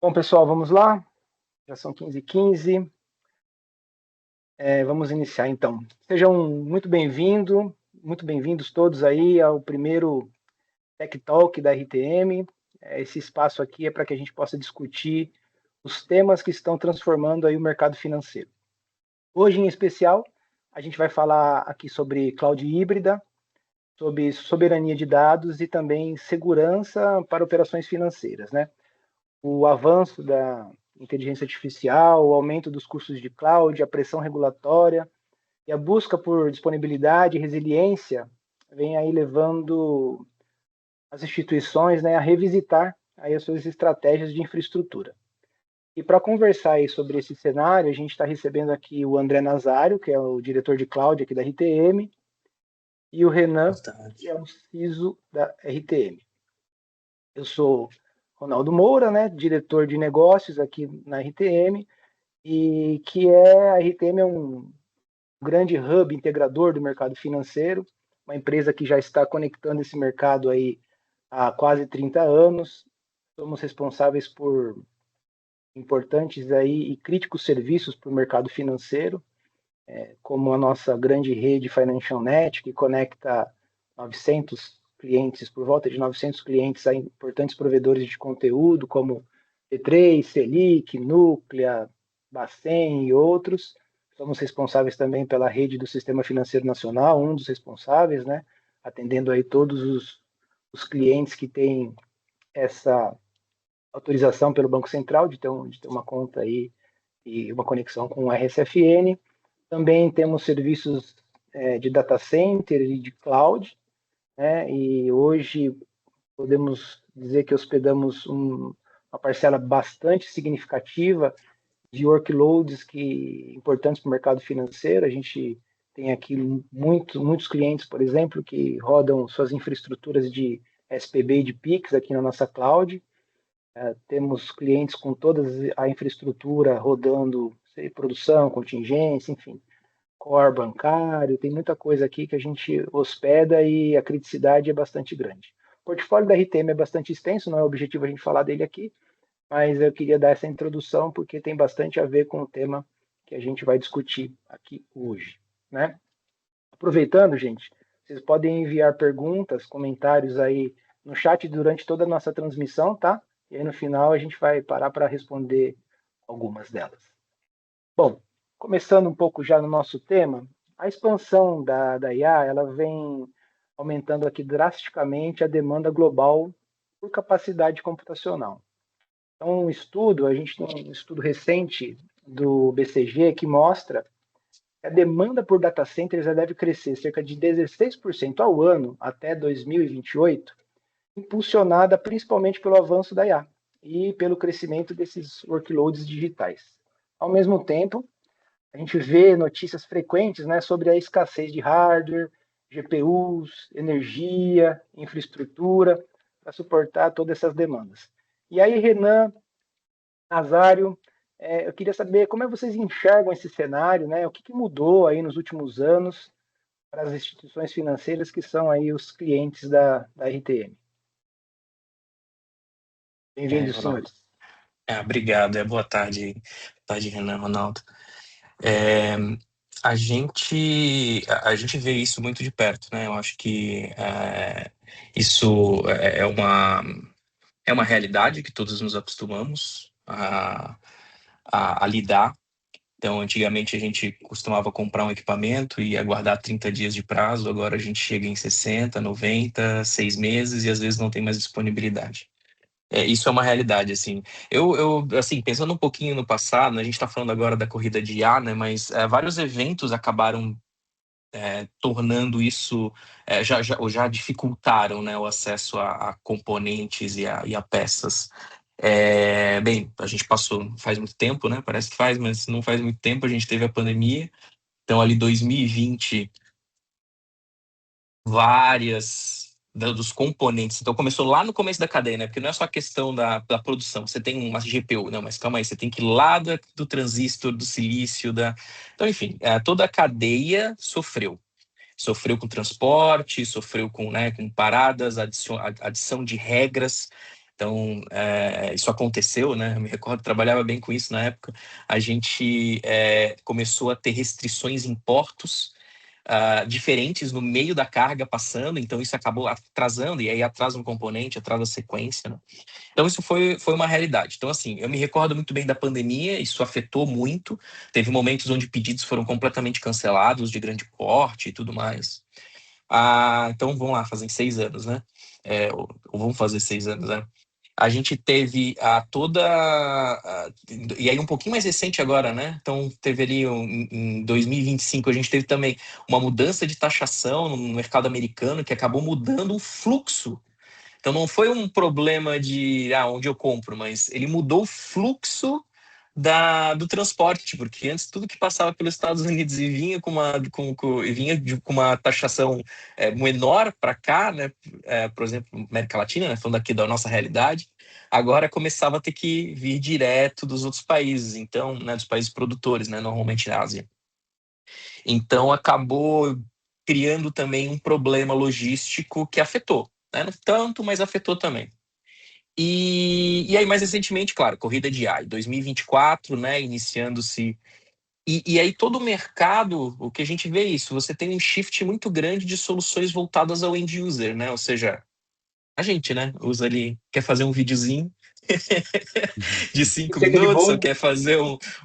Bom, pessoal, vamos lá. Já são 15h15. Vamos iniciar, então. Sejam muito bem-vindos todos aí ao primeiro Tech Talk da RTM. Esse espaço aqui é para que a gente possa discutir os temas que estão transformando aí o mercado financeiro. Hoje, em especial, a gente vai falar aqui sobre cloud híbrida, sobre soberania de dados e também segurança para operações financeiras, né? O avanço da inteligência artificial, o aumento dos custos de cloud, a pressão regulatória e a busca por disponibilidade e resiliência vem aí levando as instituições, né, a revisitar aí as suas estratégias de infraestrutura. E para conversar aí sobre esse cenário, a gente está recebendo aqui o André Nazário, que é o diretor de cloud aqui da RTM, e o Renan, que é o CISO da RTM. Eu sou Ronaldo Moura, né, diretor de negócios aqui na RTM, e a RTM é um grande hub integrador do mercado financeiro, uma empresa que já está conectando esse mercado aí há quase 30 anos. Somos responsáveis por importantes aí e críticos serviços para o mercado financeiro, como a nossa grande rede Financial Net, que conecta 900 clientes, por volta de 900 clientes a importantes provedores de conteúdo, como T3, Selic, Núclea, Bacen e outros. Somos responsáveis também pela rede do Sistema Financeiro Nacional, um dos responsáveis, né? Atendendo aí todos os clientes que têm essa autorização pelo Banco Central de ter uma conta aí e uma conexão com o RSFN. Também temos serviços de data center e de cloud, né? E hoje podemos dizer que hospedamos uma parcela bastante significativa de workloads importantes para o mercado financeiro. A gente tem aqui muitos clientes, por exemplo, que rodam suas infraestruturas de SPB e de Pix aqui na nossa cloud. Temos clientes com toda a infraestrutura rodando, produção, contingência, enfim, core bancário, tem muita coisa aqui que a gente hospeda e a criticidade é bastante grande. O portfólio da RTM é bastante extenso, não é o objetivo a gente falar dele aqui, mas eu queria dar essa introdução porque tem bastante a ver com o tema que a gente vai discutir aqui hoje, né? Aproveitando, gente, vocês podem enviar perguntas, comentários aí no chat durante toda a nossa transmissão, tá? E aí no final a gente vai parar para responder algumas delas. Bom, começando um pouco já no nosso tema, a expansão da IA, ela vem aumentando aqui drasticamente a demanda global por capacidade computacional. Então, a gente tem um estudo recente do BCG que mostra que a demanda por data centers deve crescer cerca de 16% ao ano até 2028, impulsionada principalmente pelo avanço da IA e pelo crescimento desses workloads digitais. Ao mesmo tempo, a gente vê notícias frequentes, né, sobre a escassez de hardware, GPUs, energia, infraestrutura para suportar todas essas demandas. E aí, Renan, Nazário, eu queria saber como é que vocês enxergam esse cenário, né? O que mudou aí nos últimos anos para as instituições financeiras que são aí os clientes da RTM. Bem-vindos, Ronaldo. senhores. Obrigado, boa tarde, Renan, Ronaldo. A gente vê isso muito de perto, né? Eu acho que isso é uma realidade que todos nos acostumamos a lidar. Então, antigamente a gente costumava comprar um equipamento e aguardar 30 dias de prazo, agora a gente chega em 60, 90, 6 meses e às vezes não tem mais disponibilidade. Isso é uma realidade, assim. Assim, pensando um pouquinho no passado, né, a gente está falando agora da corrida de IA, né, mas vários eventos acabaram tornando isso, já dificultaram, né, o acesso a componentes e a peças. Bem, a gente passou, faz muito tempo, né, parece que faz, mas não faz muito tempo, a gente teve a pandemia, então ali 2020, dos componentes. Então começou lá no começo da cadeia, né? Porque não é só a questão da produção. Você tem uma GPU, não, mas calma aí, você tem que ir lá do transistor, do silício, Então, enfim, toda a cadeia sofreu. Sofreu com transporte, sofreu com paradas, adição de regras. Então, isso aconteceu, né? Eu me recordo, trabalhava bem com isso na época. A gente começou a ter restrições em portos diferentes no meio da carga passando, então isso acabou atrasando, e aí atrasa um componente, atrasa a sequência, né? Então isso foi uma realidade. Então, assim, eu me recordo muito bem da pandemia, isso afetou muito. Teve momentos onde pedidos foram completamente cancelados, de grande porte e tudo mais. Então, vamos lá, fazem 6 anos, né? Ou vamos fazer 6 anos, né? A gente teve e aí um pouquinho mais recente agora, né? Então, teve ali em 2025, a gente teve também uma mudança de taxação no mercado americano que acabou mudando o fluxo. Então, não foi um problema de onde eu compro, mas ele mudou o fluxo do transporte, porque antes tudo que passava pelos Estados Unidos e vinha com uma taxação menor para cá, né? Por exemplo, América Latina, né? Falando aqui da nossa realidade, agora começava a ter que vir direto dos outros países, então, né? Dos países produtores, né? Normalmente na Ásia. Então, acabou criando também um problema logístico que afetou, né? Não tanto, mas afetou também. E aí, mais recentemente, claro, corrida de AI, 2024, né, iniciando-se. E aí, todo o mercado, o que a gente vê é isso, você tem um shift muito grande de soluções voltadas ao end user, né? Ou seja, a gente, né, usa ali, quer fazer um videozinho de 5 Chega de minutos, ou boa. quer fazer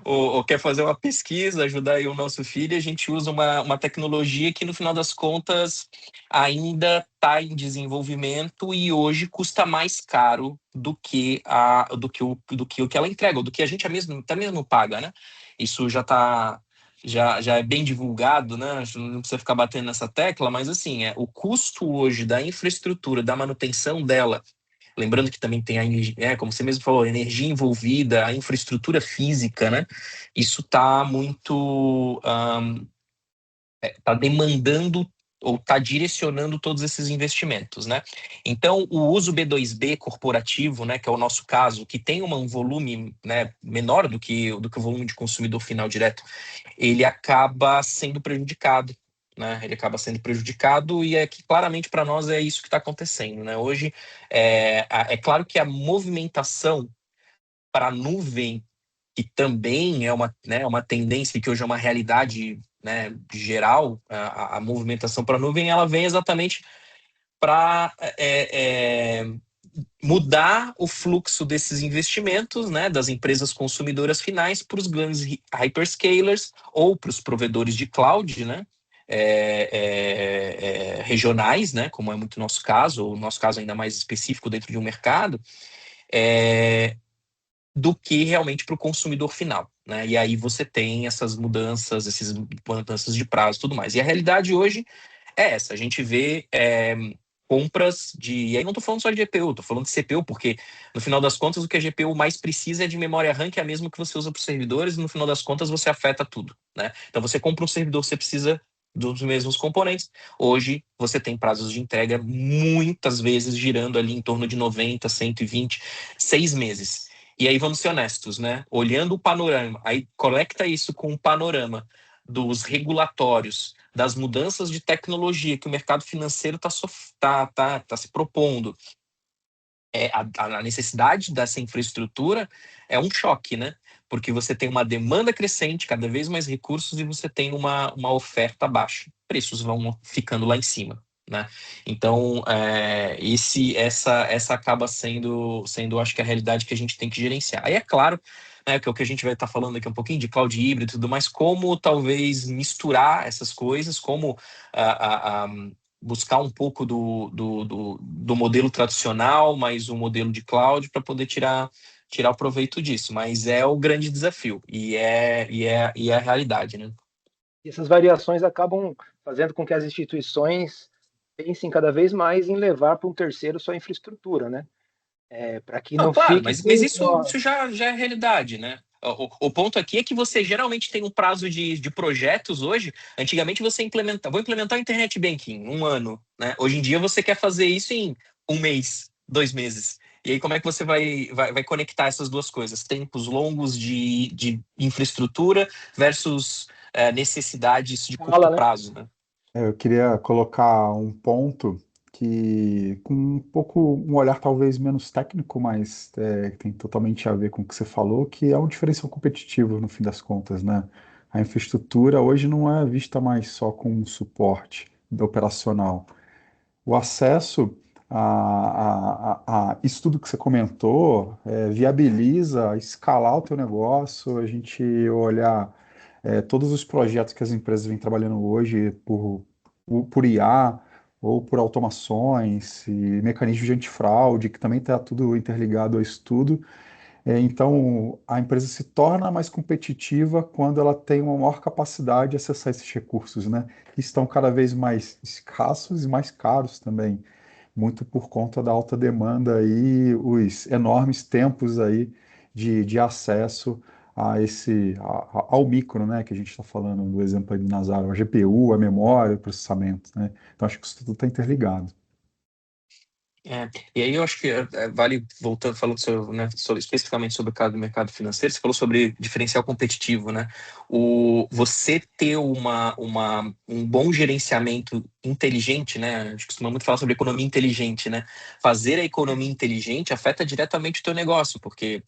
ou quer fazer uma pesquisa, ajudar aí o nosso filho, a gente usa uma tecnologia que, no final das contas, ainda está em desenvolvimento e hoje custa mais caro do que o que ela entrega, ou do que a gente até mesmo paga, né? Isso já é bem divulgado, né? Não precisa ficar batendo nessa tecla, mas assim, o custo hoje da infraestrutura, da manutenção dela. Lembrando que também tem como você mesmo falou, a energia envolvida, a infraestrutura física, né? Isso está muito, está demandando ou está direcionando todos esses investimentos, né? Então, o uso B2B corporativo, né, que é o nosso caso, que tem um volume, né, menor do que o volume de consumidor final direto, ele acaba sendo prejudicado, né? Ele acaba sendo prejudicado e que claramente para nós é isso que está acontecendo, né? Hoje é claro que a movimentação para a nuvem, que também é uma tendência que hoje é uma realidade, né, geral, a movimentação para a nuvem, ela vem exatamente para mudar o fluxo desses investimentos, né, das empresas consumidoras finais para os grandes hyperscalers ou para os provedores de cloud, né, regionais, né, como é muito o nosso caso, ou o nosso caso ainda mais específico dentro de um mercado, do que realmente para o consumidor final, né? E aí você tem essas mudanças de prazo e tudo mais. E a realidade hoje é essa. A gente vê compras e aí não estou falando só de GPU, estou falando de CPU, porque no final das contas o que a GPU mais precisa é de memória RAM, que é a mesma que você usa para os servidores, e no final das contas você afeta tudo, né? Então você compra um servidor, você precisa dos mesmos componentes. Hoje você tem prazos de entrega muitas vezes girando ali em torno de 90, 120, 6 meses. E aí vamos ser honestos, né? Olhando o panorama, aí conecta isso com o panorama dos regulatórios, das mudanças de tecnologia que o mercado financeiro está se propondo. A necessidade dessa infraestrutura é um choque, né? Porque você tem uma demanda crescente, cada vez mais recursos, e você tem uma oferta baixa. Preços vão ficando lá em cima, né? Então, essa acaba sendo, acho que, a realidade que a gente tem que gerenciar. Aí, é claro, né, que é o que a gente vai estar falando aqui um pouquinho de cloud híbrido e tudo mais, como talvez misturar essas coisas, como buscar um pouco do modelo tradicional, mais um modelo de cloud para poder tirar o proveito disso. Mas é o grande desafio e é a realidade, né? E essas variações acabam fazendo com que as instituições pensem cada vez mais em levar para um terceiro sua infraestrutura, né? Para que Não, não claro, fique mas com isso já é realidade, né? O ponto aqui é que você geralmente tem um prazo de projetos hoje. Antigamente você vou implementar o Internet Banking em 1 ano, né? Hoje em dia você quer fazer isso em 1 mês, 2 meses. E aí como é que você vai conectar essas duas coisas? Tempos longos de infraestrutura versus necessidades de escala, curto né? prazo, né? Eu queria colocar um ponto que com um pouco um olhar talvez menos técnico, mas que tem totalmente a ver com o que você falou, que é um diferencial competitivo no fim das contas, né? A infraestrutura hoje não é vista mais só como um suporte operacional. O acesso a isso tudo que você comentou viabiliza escalar o teu negócio, a gente olhar todos os projetos que as empresas vêm trabalhando hoje por IA ou por automações e mecanismos de antifraude, que também está tudo interligado a isso tudo. Então, a empresa se torna mais competitiva quando ela tem uma maior capacidade de acessar esses recursos, né? Que estão cada vez mais escassos e mais caros também, muito por conta da alta demanda e os enormes tempos aí de acesso ao micro, né? Que a gente está falando do exemplo aí do Nazaro, a GPU, a memória, o processamento, né? Então, acho que isso tudo está interligado. E aí eu acho que vale, voltando, falando sobre, né, especificamente sobre o caso do mercado financeiro, você falou sobre diferencial competitivo, né? Você ter um bom gerenciamento inteligente, né? A gente costuma muito falar sobre economia inteligente, né? Fazer a economia inteligente afeta diretamente o teu negócio, porque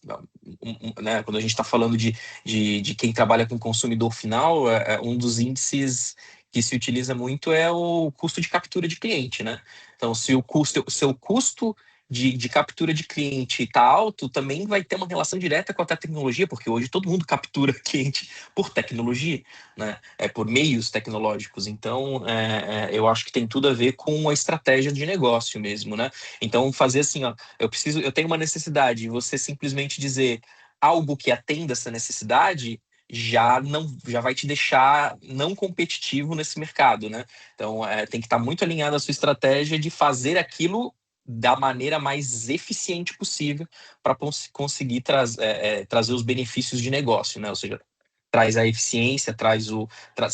né, quando a gente está falando de quem trabalha com consumidor final, um dos índices que se utiliza muito é o custo de captura de cliente, né? Então, se o seu custo de captura de cliente está alto, também vai ter uma relação direta com a tecnologia, porque hoje todo mundo captura cliente por tecnologia, né? Por meios tecnológicos. Então, eu acho que tem tudo a ver com a estratégia de negócio mesmo, né? Então, fazer assim, ó, eu tenho uma necessidade, e você simplesmente dizer algo que atenda essa necessidade já vai te deixar não competitivo nesse mercado, né? Então, tem que estar muito alinhado à sua estratégia de fazer aquilo da maneira mais eficiente possível para conseguir trazer os benefícios de negócio, né? Ou seja, traz a eficiência, traz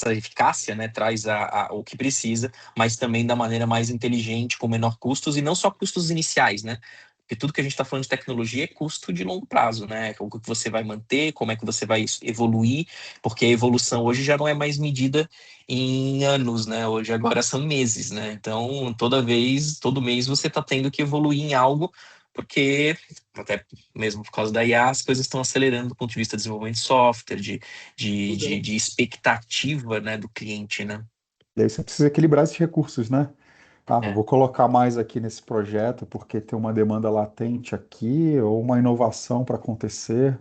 a eficácia, né? Traz o que precisa, mas também da maneira mais inteligente, com menor custos, e não só custos iniciais, né? Porque tudo que a gente está falando de tecnologia é custo de longo prazo, né? O que você vai manter, como é que você vai evoluir, porque a evolução hoje já não é mais medida em anos, né? Hoje agora são meses, né? Então, todo mês você está tendo que evoluir em algo, porque até mesmo por causa da IA, as coisas estão acelerando do ponto de vista de desenvolvimento de software, Tudo, né? de expectativa, né, do cliente, né? E aí você precisa equilibrar esses recursos, né? Ah, eu É, vou colocar mais aqui nesse projeto porque tem uma demanda latente aqui, ou uma inovação para acontecer,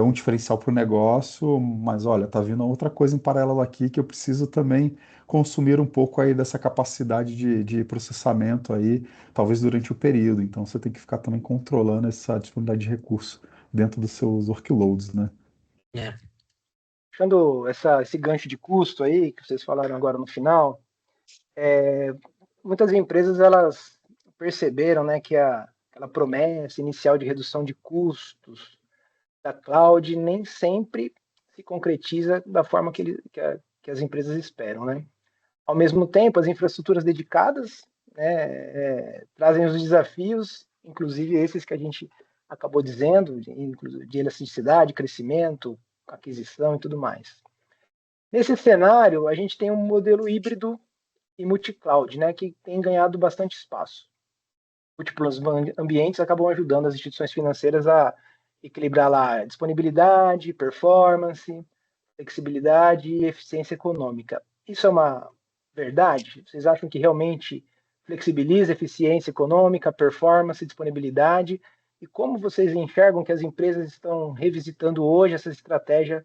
um diferencial para o negócio, mas olha, tá vindo outra coisa em paralelo aqui que eu preciso também consumir um pouco aí dessa capacidade de processamento aí, talvez durante o período. Então você tem que ficar também controlando essa disponibilidade de recurso dentro dos seus workloads, né? é, Puxando esse gancho de custo aí, que vocês falaram agora no final, muitas empresas elas perceberam, né, que aquela promessa inicial de redução de custos da cloud nem sempre se concretiza da forma que as empresas esperam, né? Ao mesmo tempo, as infraestruturas dedicadas, né, trazem os desafios, inclusive esses que a gente acabou dizendo, de elasticidade, crescimento, aquisição e tudo mais. Nesse cenário, a gente tem um modelo híbrido e multi-cloud, né, que tem ganhado bastante espaço. Múltiplos ambientes acabam ajudando as instituições financeiras a equilibrar lá disponibilidade, performance, flexibilidade e eficiência econômica. Isso é uma verdade? Vocês acham que realmente flexibiliza eficiência econômica, performance, disponibilidade? E como vocês enxergam que as empresas estão revisitando hoje essa estratégia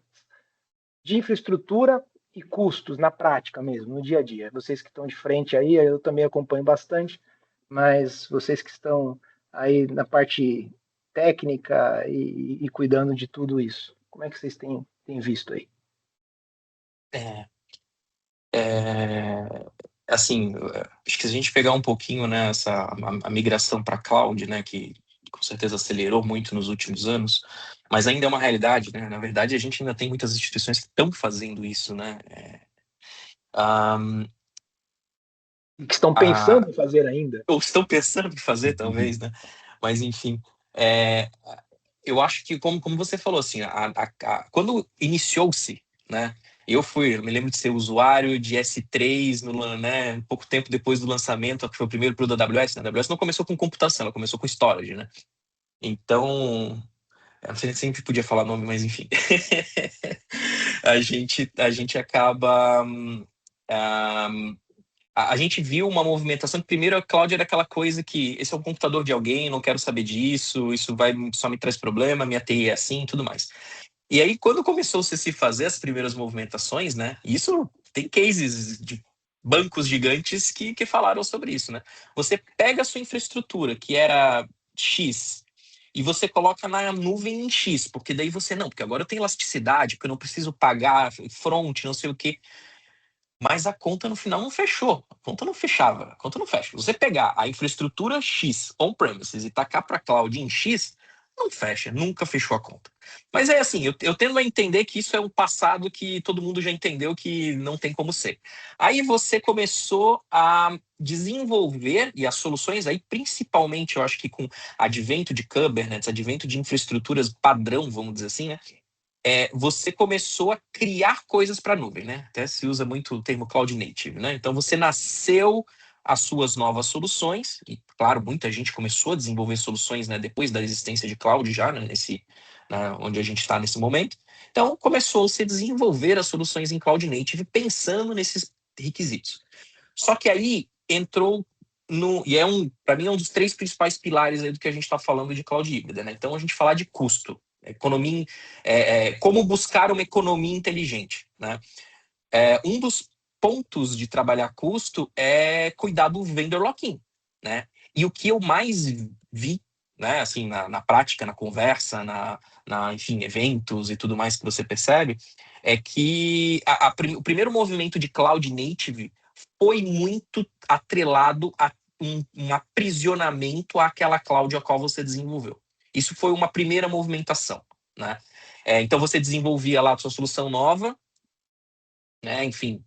de infraestrutura e custos na prática mesmo, no dia a dia? Vocês que estão de frente aí, eu também acompanho bastante, mas vocês que estão aí na parte técnica e cuidando de tudo isso, como é que vocês têm visto aí? é, assim, acho que se a gente pegar um pouquinho, né, a migração para cloud, né, que com certeza acelerou muito nos últimos anos, mas ainda é uma realidade, né? Na verdade, a gente ainda tem muitas instituições que estão fazendo isso, né? Um, E que estão pensando em fazer ainda? ou estão pensando em fazer, talvez, né? Mas, enfim, é, eu acho que, como você falou, assim, quando iniciou-se, né? Eu me lembro de ser usuário de S3 né, um pouco tempo depois do lançamento, que foi o primeiro produto da AWS. Né? A AWS não começou com computação, ela começou com storage, né? Então, eu não sei se a gente podia falar nome, mas enfim. a gente acaba... a gente viu uma movimentação que primeiro a cloud era aquela coisa que esse é um computador de alguém, não quero saber disso, isso só me traz problema, minha TI é assim e tudo mais. E aí, quando começou -se a se fazer as primeiras movimentações, né? Isso tem cases de bancos gigantes que falaram sobre isso, né? Você pega a sua infraestrutura, que era X, e você coloca na nuvem em X, porque daí você não, porque agora eu tenho elasticidade, porque eu não preciso pagar front, não sei o quê. Mas a conta no final não fechou. A conta não fechava. A conta não fecha. Você pegar a infraestrutura X on-premises e tacar para cloud em X, não fecha. Nunca fechou a conta. Mas é assim, eu tendo a entender que isso é um passado que todo mundo já entendeu que não tem como ser. Aí você começou a desenvolver, e as soluções aí, principalmente, eu acho que com advento de Kubernetes, advento de infraestruturas padrão, vamos dizer assim, né? Você começou a criar coisas para a nuvem, né? Até se usa muito o termo cloud native, né? Então você nasceu as suas novas soluções, e claro, muita gente começou a desenvolver soluções, né, depois da existência de cloud já, né, onde a gente está nesse momento. Então começou-se a desenvolver as soluções em cloud native pensando nesses requisitos. Só que aí entrou e para mim é um dos 3 principais pilares aí do que a gente está falando de cloud híbrida, né? Então a gente falar de custo, economia, como buscar uma economia inteligente, né? Um dos pontos de trabalhar custo é cuidar do vendor lock-in, né? E o que eu mais vi, né, assim, na prática, na conversa, enfim, eventos e tudo mais que você percebe, é que o primeiro movimento de cloud native foi muito atrelado a um aprisionamento àquela cloud a qual você desenvolveu. Isso foi uma primeira movimentação, né? Então você desenvolvia lá a sua solução nova, né? Enfim,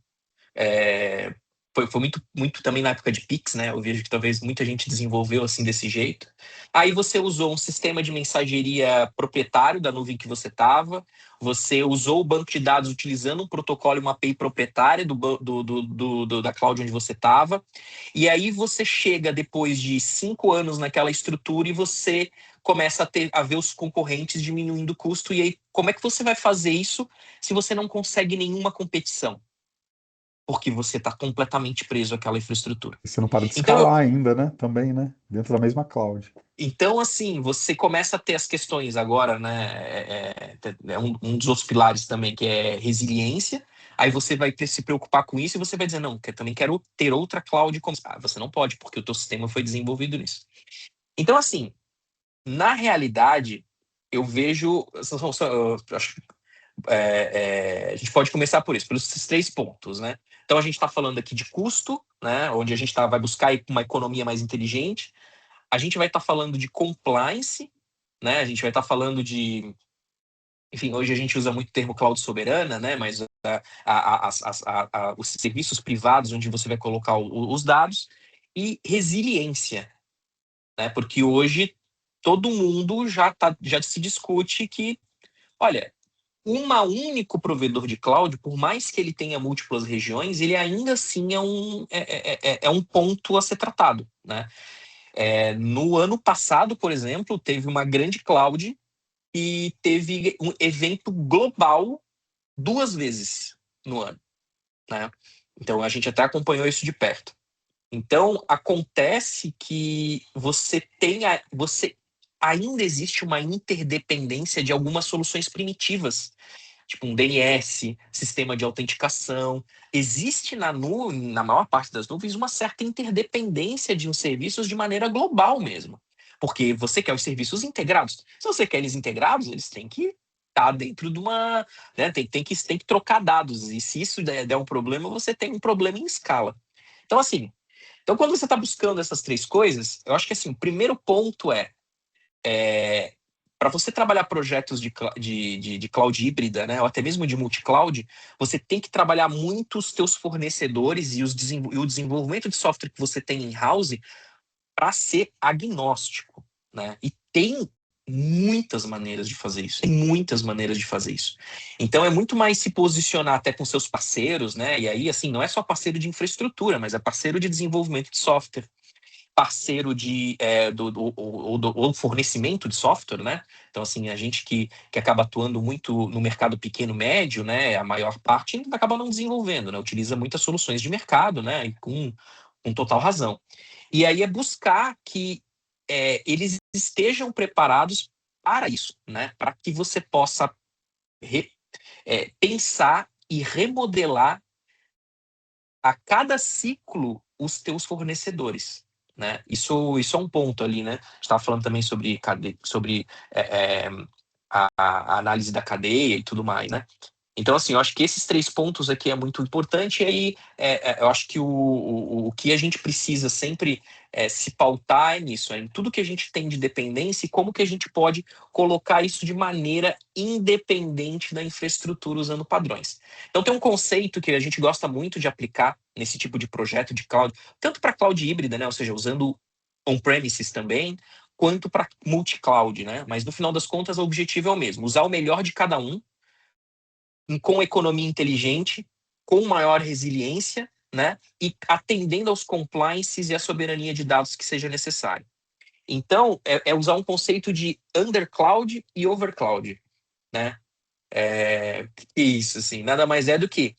foi muito também na época de Pix, né? Eu vejo que talvez muita gente desenvolveu assim desse jeito. Aí você usou um sistema de mensageria proprietário da nuvem que você estava, você usou o banco de dados utilizando um protocolo e uma API proprietária da cloud onde você estava, e aí você chega depois de 5 anos naquela estrutura e você começa a ver os concorrentes diminuindo o custo, e aí como é que você vai fazer isso se você não consegue nenhuma competição? Porque você está completamente preso àquela infraestrutura. E você não para de Então, escalar ainda, né? Também, né? Dentro da mesma cloud. então, assim, você começa a ter as questões agora, né? Um dos outros pilares também, que é resiliência. Aí você vai se preocupar com isso e você vai dizer, não, eu também quero ter outra cloud. Você não pode, porque o teu sistema foi desenvolvido nisso. Então, assim, na realidade, eu vejo... Eu acho a gente pode começar por isso, pelos 3 pontos, né? Então a gente está falando aqui de custo, né? Onde a gente vai buscar uma economia mais inteligente. A gente vai estar falando de compliance, né? A gente vai estar falando de, enfim, hoje a gente usa muito o termo cloud soberana, né? Mas os serviços privados onde você vai colocar os dados, e resiliência, né? Porque hoje todo mundo já se discute que, olha, um único provedor de cloud, por mais que ele tenha múltiplas regiões, ele ainda assim é um ponto a ser tratado, né? No ano passado, por exemplo, teve uma grande cloud e teve um evento global 2 vezes no ano, né? Então a gente até acompanhou isso de perto. Então acontece que você ainda existe uma interdependência de algumas soluções primitivas, tipo um DNS, sistema de autenticação. Existe na maior parte das nuvens, uma certa interdependência de uns serviços de maneira global mesmo. Porque você quer os serviços integrados. Se você quer eles integrados, eles têm que estar dentro de uma... Né, tem que trocar dados. E se isso der um problema, você tem um problema em escala. Então, assim, quando você está buscando essas 3 coisas, eu acho que assim, o primeiro ponto para você trabalhar projetos de cloud híbrida, né, ou até mesmo de multi-cloud, você tem que trabalhar muito os teus fornecedores e o desenvolvimento de software que você tem in-house para ser agnóstico, né? E tem muitas maneiras de fazer isso. Tem muitas maneiras de fazer isso. Então é muito mais se posicionar até com seus parceiros, né? E aí, assim, não é só parceiro de infraestrutura, mas é parceiro de desenvolvimento de software, parceiro ou fornecimento de software, né? Então, assim, a gente que acaba atuando muito no mercado pequeno médio, né? A maior parte acaba não desenvolvendo, né? Utiliza muitas soluções de mercado, né? E com total razão. E aí é buscar que eles estejam preparados para isso, né? Para que você possa pensar e remodelar a cada ciclo os teus fornecedores, né? Isso é um ponto ali, né? Estava falando também sobre a análise da cadeia e tudo mais, né? Então, assim, eu acho que esses 3 pontos aqui é muito importante, e aí eu acho que o que a gente precisa sempre se pautar é nisso, em tudo que a gente tem de dependência e como que a gente pode colocar isso de maneira independente da infraestrutura usando padrões. Então, tem um conceito que a gente gosta muito de aplicar nesse tipo de projeto de cloud, tanto para cloud híbrida, né, ou seja, usando on-premises também, quanto para multi-cloud, né? Mas no final das contas, o objetivo é o mesmo: usar o melhor de cada um com economia inteligente, com maior resiliência, né? E atendendo aos compliances e à soberania de dados que seja necessário. Então, é usar um conceito de undercloud e overcloud, né? Isso, assim, nada mais é do que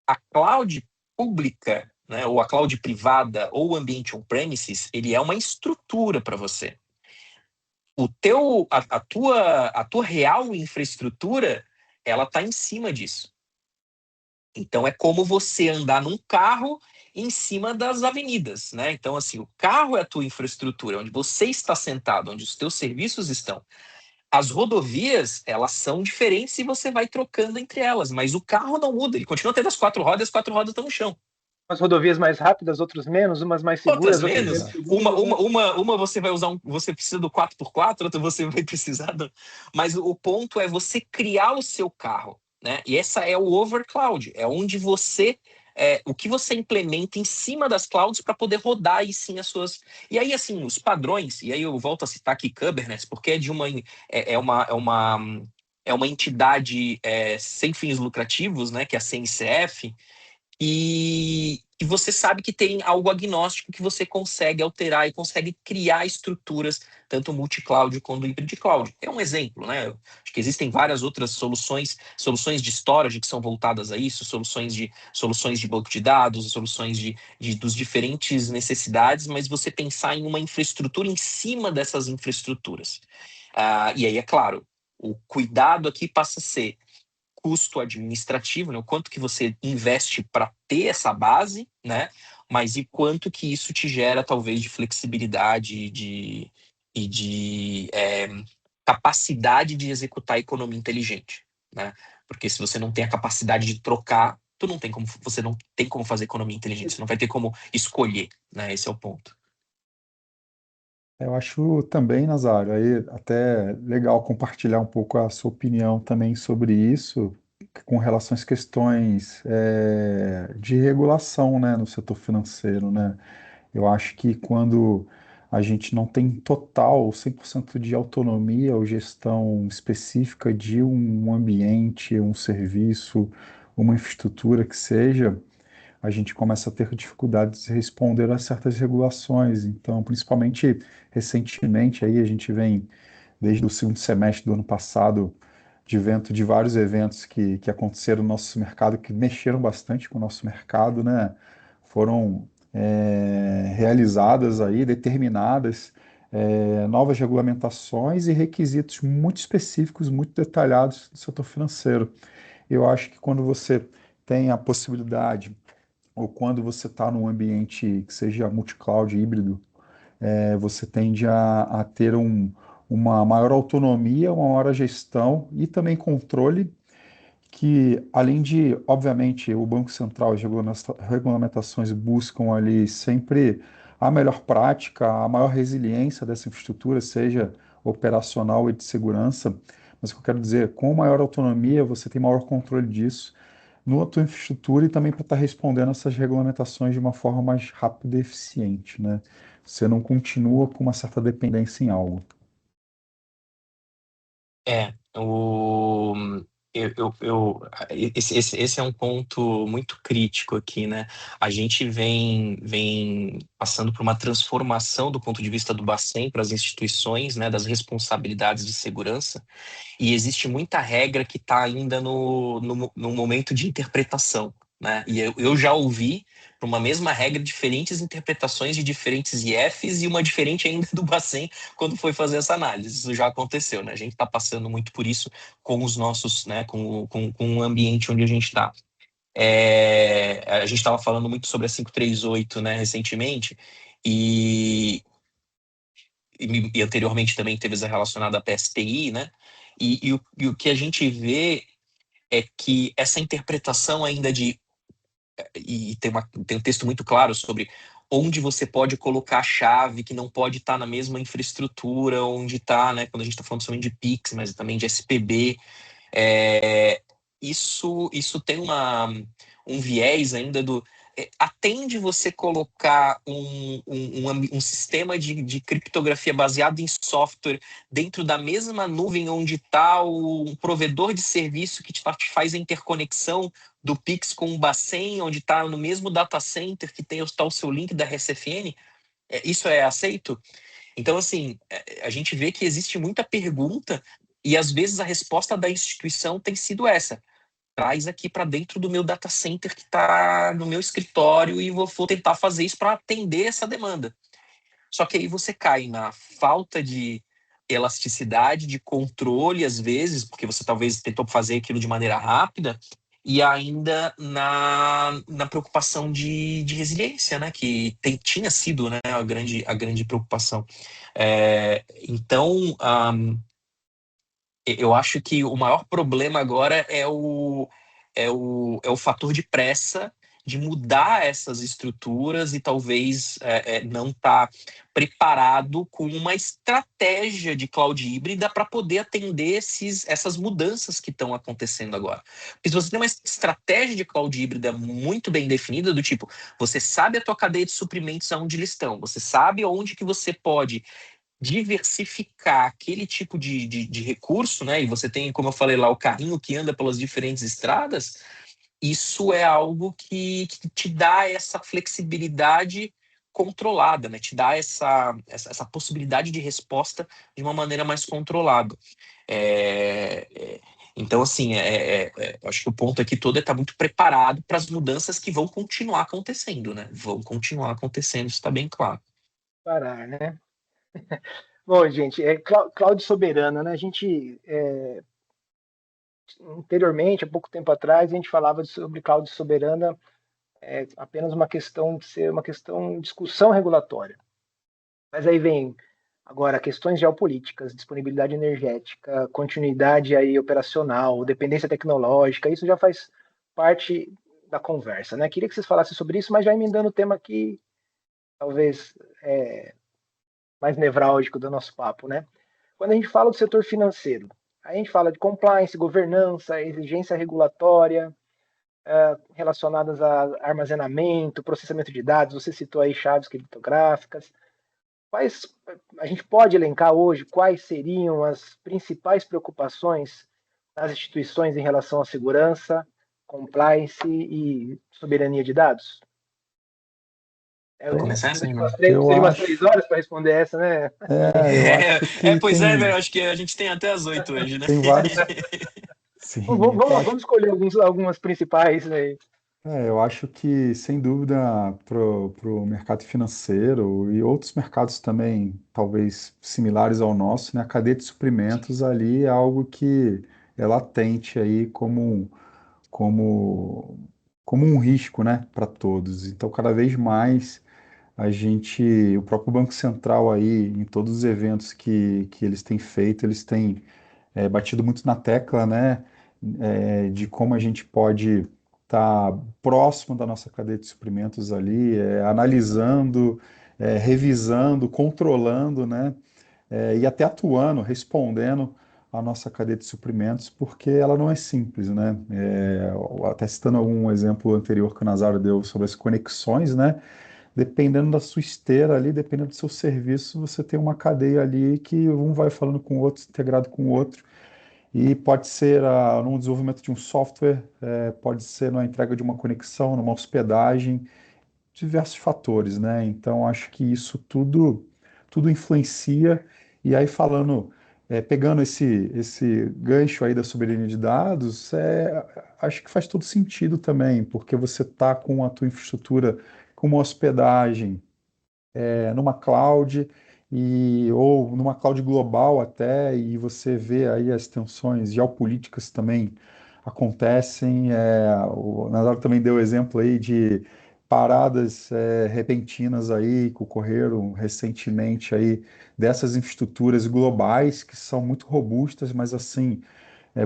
a cloud pública, né, ou a cloud privada, ou o ambiente on-premises, ele é uma estrutura para você. A tua real infraestrutura, ela está em cima disso. Então é como você andar num carro em cima das avenidas, né? Então, assim, o carro é a tua infraestrutura, onde você está sentado, onde os teus serviços estão. As rodovias, elas são diferentes e você vai trocando entre elas, mas o carro não muda, ele continua tendo as 4 rodas estão no chão. Umas rodovias mais rápidas, outras menos, umas mais Outras seguras, outras menos, menos seguras, né? uma você vai usar você precisa do 4x4, outra você vai precisar Mas o ponto é você criar o seu carro, né? E essa é o overcloud, é onde o que você implementa em cima das clouds para poder rodar aí sim as suas. E aí, assim, os padrões, e aí eu volto a citar aqui Kubernetes, porque é uma entidade sem fins lucrativos, né? Que é a CNCF, e você sabe que tem algo agnóstico que você consegue alterar e consegue criar estruturas, tanto multi-cloud quanto hybrid cloud. É um exemplo, né? Acho que existem várias outras soluções de storage que são voltadas a isso, soluções de banco de dados, soluções dos diferentes necessidades, mas você pensar em uma infraestrutura em cima dessas infraestruturas. E aí, é claro, o cuidado aqui passa a ser custo administrativo, né? O quanto que você investe para ter essa base, né? Mas e quanto que isso te gera, talvez, de flexibilidade e de capacidade de executar a economia inteligente, né? Porque se você não tem a capacidade de trocar, você não tem como fazer economia inteligente, você não vai ter como escolher, né? Esse é o ponto. Eu acho também, Nazário, aí até legal compartilhar um pouco a sua opinião também sobre isso, com relação às questões de regulação, né, no setor financeiro, né? Eu acho que quando a gente não tem total, 100% de autonomia ou gestão específica de um ambiente, um serviço, uma infraestrutura que seja, a gente começa a ter dificuldades de responder a certas regulações. Então, principalmente recentemente, aí a gente vem, desde o segundo semestre do ano passado, de vários eventos que aconteceram no nosso mercado, que mexeram bastante com o nosso mercado, né? Foram realizadas aí, determinadas novas regulamentações e requisitos muito específicos, muito detalhados do setor financeiro. Eu acho que quando você tem a possibilidade ou quando você está num ambiente que seja multi-cloud híbrido, você tende a ter uma maior autonomia, uma maior gestão e também controle, que além de, obviamente, o Banco Central, as regulamentações buscam ali sempre a melhor prática, a maior resiliência dessa infraestrutura, seja operacional e de segurança, mas o que eu quero dizer, com maior autonomia, você tem maior controle disso na tua infraestrutura e também para estar respondendo essas regulamentações de uma forma mais rápida e eficiente, né? Você não continua com uma certa dependência em algo. É, esse é um ponto muito crítico aqui, né? A gente vem passando por uma transformação do ponto de vista do Bacen para as instituições, né, das responsabilidades de segurança, e existe muita regra que está ainda no momento de interpretação, né? E eu já ouvi, para uma mesma regra, diferentes interpretações de diferentes IFs e uma diferente ainda do Bacen quando foi fazer essa análise. Isso já aconteceu, né? A gente está passando muito por isso com os nossos, né, com o ambiente onde a gente está. A gente estava falando muito sobre a 538, né, recentemente, e, e anteriormente também teve essa relacionada à PSTI, né? E o que a gente vê é que essa interpretação ainda e tem um texto muito claro sobre onde você pode colocar a chave, que não pode estar na mesma infraestrutura onde está, né? Quando a gente está falando somente de Pix, mas também de SPB. É, isso tem um viés ainda do. Atende você colocar um sistema de criptografia baseado em software dentro da mesma nuvem onde está um provedor de serviço que te faz a interconexão do Pix com o Bacen, onde está no mesmo data center que está o seu link da RSFN? Isso é aceito? Então, assim, a gente vê que existe muita pergunta e às vezes a resposta da instituição tem sido essa: traz aqui para dentro do meu data center que está no meu escritório e vou tentar fazer isso para atender essa demanda. Só que aí você cai na falta de elasticidade, de controle, às vezes, porque você talvez tentou fazer aquilo de maneira rápida, e ainda na preocupação de resiliência, né? Que tinha sido, né, a grande preocupação. Então, eu acho que o maior problema agora é o fator de pressa de mudar essas estruturas e talvez não estar preparado com uma estratégia de cloud híbrida para poder atender essas mudanças que estão acontecendo agora. Porque se você tem uma estratégia de cloud híbrida muito bem definida, do tipo, você sabe a tua cadeia de suprimentos aonde eles estão, você sabe onde que você pode diversificar aquele tipo de recurso, né? E você tem, como eu falei lá, o carrinho que anda pelas diferentes estradas. Isso é algo que te dá essa flexibilidade controlada, né? Te dá essa possibilidade de resposta de uma maneira mais controlada. Então, assim, acho que o ponto aqui todo é estar muito preparado para as mudanças que vão continuar acontecendo, né? Vão continuar acontecendo, isso está bem claro. Parar, né? Bom, gente, cloud soberana, né? A gente, anteriormente, há pouco tempo atrás, a gente falava sobre cloud soberana, apenas uma questão de ser uma questão, discussão regulatória. Mas aí vem agora questões geopolíticas, disponibilidade energética, continuidade aí operacional, dependência tecnológica, isso já faz parte da conversa, né? Queria que vocês falassem sobre isso, mas já emendando o tema aqui, talvez mais nevrálgico do nosso papo, né? Quando a gente fala do setor financeiro, a gente fala de compliance, governança, exigência regulatória, relacionadas a armazenamento, processamento de dados, você citou aí chaves criptográficas. A gente pode elencar hoje quais seriam as principais preocupações das instituições em relação à segurança, compliance e soberania de dados? Vai começar essa? Eu Seria umas acho, 3 horas para responder essa, né? eu acho que Pois é, tem, velho, acho que a gente tem até as 8 hoje, né? tem vários. Sim, eu Vamos acho, escolher algumas principais aí. eu acho que, sem dúvida, pro mercado financeiro e outros mercados também, talvez similares ao nosso, né, a cadeia de suprimentos ali é algo que é latente aí como, como um risco, né, para todos. Então, cada vez mais o próprio Banco Central aí, em todos os eventos que eles têm feito, eles têm batido muito na tecla, né, de como a gente pode estar próximo da nossa cadeia de suprimentos ali, analisando, revisando, controlando, né, e até atuando, respondendo à nossa cadeia de suprimentos, porque ela não é simples, né? Até citando algum exemplo anterior que o Nazário deu sobre as conexões, né? Dependendo da sua esteira ali, dependendo do seu serviço, você tem uma cadeia ali que um vai falando com o outro, integrado com o outro. E pode ser no desenvolvimento de um software, pode ser na entrega de uma conexão, numa hospedagem, diversos fatores, né? Então, acho que isso tudo influencia. E aí, pegando esse gancho aí da soberania de dados, acho que faz todo sentido também, porque você está com a tua infraestrutura com uma hospedagem, numa cloud ou numa cloud global até, e você vê aí as tensões geopolíticas também acontecem. O Nazário também deu exemplo aí de paradas repentinas aí que ocorreram recentemente aí dessas infraestruturas globais que são muito robustas, mas assim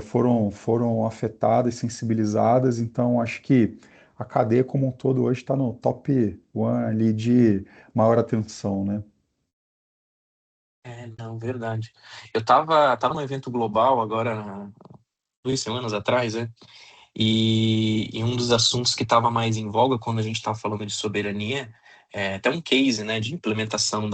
foram afetadas, sensibilizadas. Então acho que a cadeia como um todo hoje está no top one ali de maior atenção, né? Não, verdade. Eu tava num evento global agora, 2 semanas atrás, né? E um dos assuntos que estava mais em voga quando a gente estava falando de soberania, até um case, né, de implementação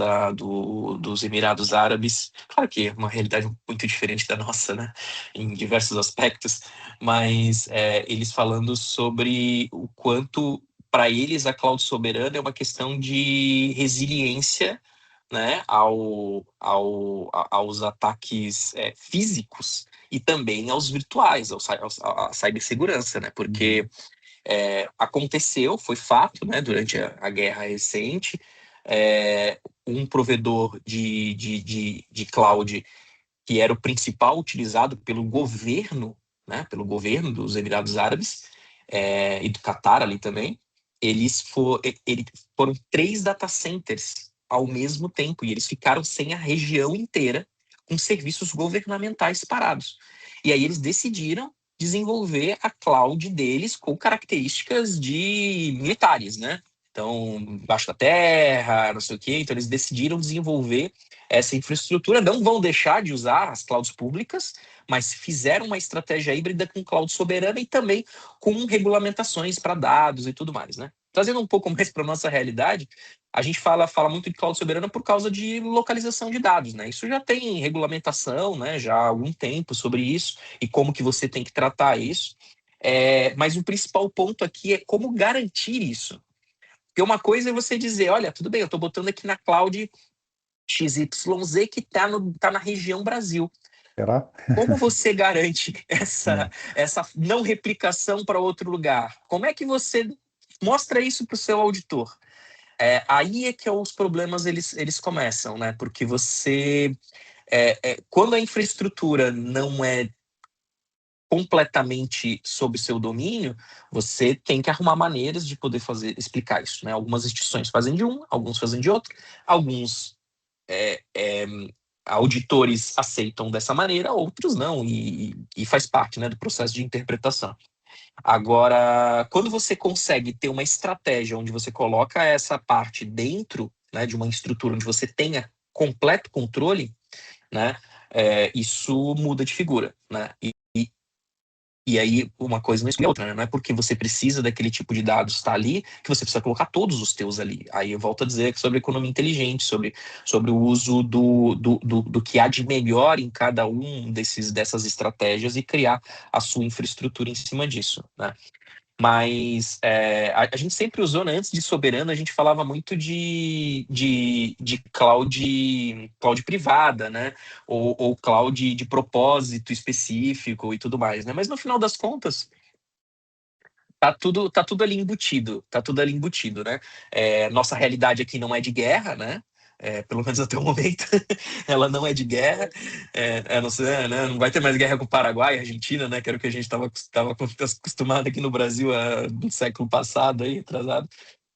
dos Emirados Árabes. Claro que é uma realidade muito diferente da nossa, né, em diversos aspectos, mas eles falando sobre o quanto, para eles, a cloud soberana é uma questão de resiliência, né, aos ataques físicos e também aos virtuais, à cibersegurança, né? Porque aconteceu, foi fato, né, durante a guerra recente, um provedor de cloud que era o principal utilizado pelo governo, né, pelo governo dos Emirados Árabes e do Catar ali também, eles foram 3 data centers ao mesmo tempo e eles ficaram sem a região inteira com serviços governamentais parados. E aí eles decidiram desenvolver a cloud deles com características de militares, né? Então, embaixo da terra, não sei o quê. Então, eles decidiram desenvolver essa infraestrutura. Não vão deixar de usar as clouds públicas, mas fizeram uma estratégia híbrida com cloud soberana e também com regulamentações para dados e tudo mais, né? Trazendo um pouco mais para nossa realidade, a gente fala muito de cloud soberana por causa de localização de dados, né? Isso já tem regulamentação, né? Já há algum tempo sobre isso e como que você tem que tratar isso. Mas o principal ponto aqui é como garantir isso. Porque uma coisa é você dizer, olha, tudo bem, eu estou botando aqui na cloud XYZ que tá na região Brasil. Será? Como você garante essa, É. essa não replicação para outro lugar? Como é que você mostra isso para o seu auditor? Aí é que os problemas eles começam, né? Porque você, quando a infraestrutura não é completamente sob seu domínio, você tem que arrumar maneiras de poder explicar isso, né? Algumas instituições fazem de um, alguns fazem de outro, alguns é, é, auditores aceitam dessa maneira, outros não, e faz parte, né, do processo de interpretação. Agora, quando você consegue ter uma estratégia onde você coloca essa parte dentro, né, de uma estrutura onde você tenha completo controle, né, isso muda de figura, né? E aí uma coisa não exclui a outra, né? Não é porque você precisa daquele tipo de dados estar ali que você precisa colocar todos os teus ali. Aí eu volto a dizer que sobre economia inteligente, sobre o uso do que há de melhor em cada um dessas estratégias e criar a sua infraestrutura em cima disso, né? Mas a gente sempre usou, né, antes de soberano, a gente falava muito de cloud privada, né? Ou cloud de propósito específico e tudo mais, né? Mas no final das contas, tá tudo ali embutido, tá tudo ali embutido, né? Nossa realidade aqui não é de guerra, né? Pelo menos até o momento, ela não é de guerra. Não sei, né? Não vai ter mais guerra com o Paraguai, Argentina, né? Que era o que a gente estava acostumado aqui no Brasil no século passado, aí, atrasado.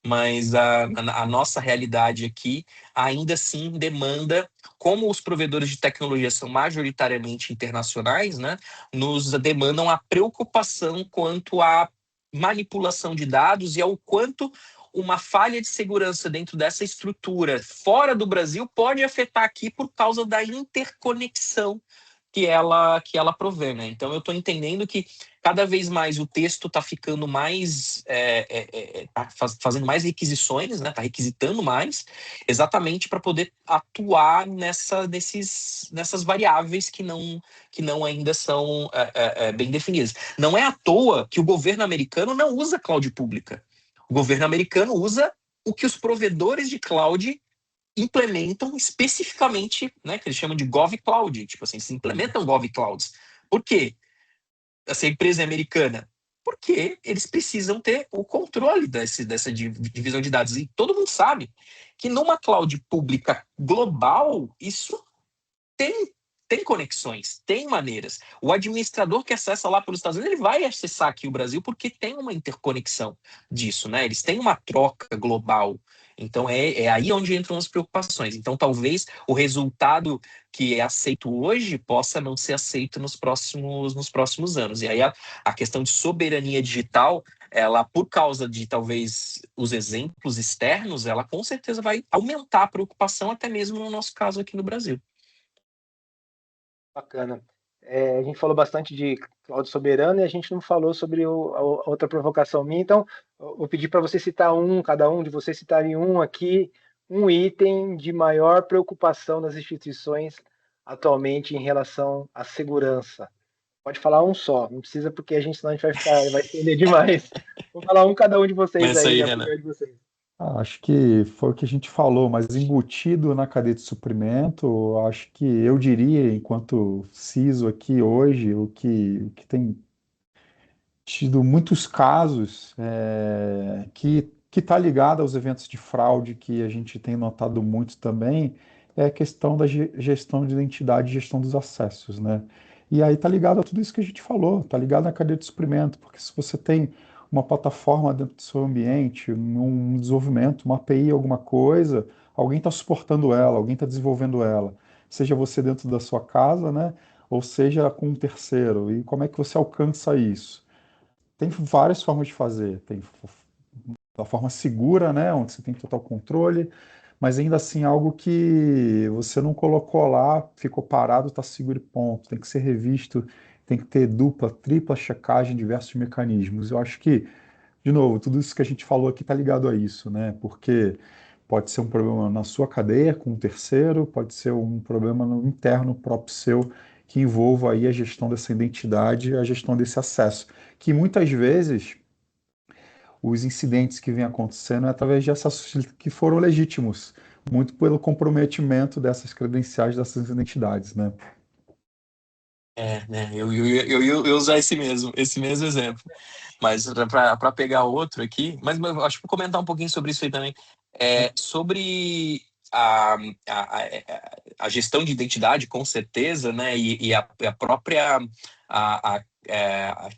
Mas a nossa realidade aqui ainda assim demanda, como os provedores de tecnologia são majoritariamente internacionais, né? Nos demandam a preocupação quanto à manipulação de dados e ao quanto uma falha de segurança dentro dessa estrutura fora do Brasil pode afetar aqui por causa da interconexão que ela provê, né? Então eu estou entendendo que cada vez mais o texto está ficando mais, fazendo mais requisições, né? Está requisitando mais, exatamente para poder atuar nessas variáveis que não ainda são bem definidas. Não é à toa que o governo americano não usa cloud pública. O governo americano usa o que os provedores de cloud implementam especificamente, né, que eles chamam de GovCloud, tipo assim, se implementam GovClouds. Por quê? Essa empresa é americana? Porque eles precisam ter o controle dessa divisão de dados. E todo mundo sabe que numa cloud pública global, isso tem conexões, tem maneiras. O administrador que acessa lá pelos Estados Unidos, ele vai acessar aqui o Brasil porque tem uma interconexão disso, né? Eles têm uma troca global. Então é aí onde entram as preocupações. Então talvez o resultado que é aceito hoje possa não ser aceito nos próximos anos. E aí a questão de soberania digital, ela, por causa de talvez os exemplos externos, ela com certeza vai aumentar a preocupação, até mesmo no nosso caso aqui no Brasil. Bacana. A gente falou bastante de cloud soberano e a gente não falou sobre a outra provocação minha. Então, eu vou pedir para você citar cada um de vocês citarem aqui, um item de maior preocupação das instituições atualmente em relação à segurança. Pode falar um só, não precisa, porque senão a gente vai estender demais. Vou falar cada um de vocês Começa aí, aí, a Renan. opinião de vocês. Acho que foi o que a gente falou, mas embutido na cadeia de suprimento, acho que eu diria, enquanto CISO aqui hoje, o que tem tido muitos casos que está ligado aos eventos de fraude que a gente tem notado muito também, é a questão da gestão de identidade e gestão dos acessos, né? E aí está ligado a tudo isso que a gente falou, está ligado na cadeia de suprimento, porque se você tem uma plataforma dentro do seu ambiente, um desenvolvimento, uma API, alguma coisa, alguém está suportando ela, alguém está desenvolvendo ela, seja você dentro da sua casa, né? Ou seja com um terceiro. E como é que você alcança isso? Tem várias formas de fazer. Tem a forma segura, né, onde você tem total controle, mas ainda assim algo que você não colocou lá, ficou parado, está seguro e ponto. Tem que ser revisto, tem que ter dupla, tripla checagem, diversos mecanismos. Eu acho que, de novo, tudo isso que a gente falou aqui está ligado a isso, né? Porque pode ser um problema na sua cadeia com um terceiro, pode ser um problema no interno próprio seu que envolva aí a gestão dessa identidade, a gestão desse acesso, que muitas vezes os incidentes que vêm acontecendo é através de acessos que foram legítimos, muito pelo comprometimento dessas credenciais, dessas identidades, né? Né? Eu ia usar esse mesmo exemplo. Mas para pegar outro aqui, mas eu acho que vou comentar um pouquinho sobre isso aí também. Sobre a gestão de identidade, com certeza, né? E a própria a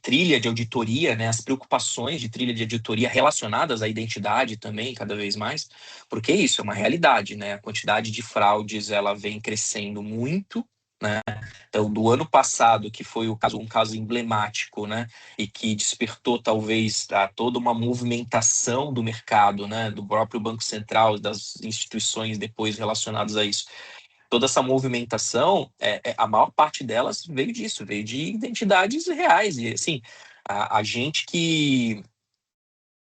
trilha de auditoria, né? As preocupações de trilha de auditoria relacionadas à identidade também, cada vez mais, porque isso é uma realidade, né? A quantidade de fraudes ela vem crescendo muito, né? Então, do ano passado, que foi um caso emblemático, né, e que despertou talvez toda uma movimentação do mercado, né, do próprio Banco Central, das instituições depois relacionadas a isso. Toda essa movimentação, a maior parte delas veio disso, veio de identidades reais. E assim, a gente que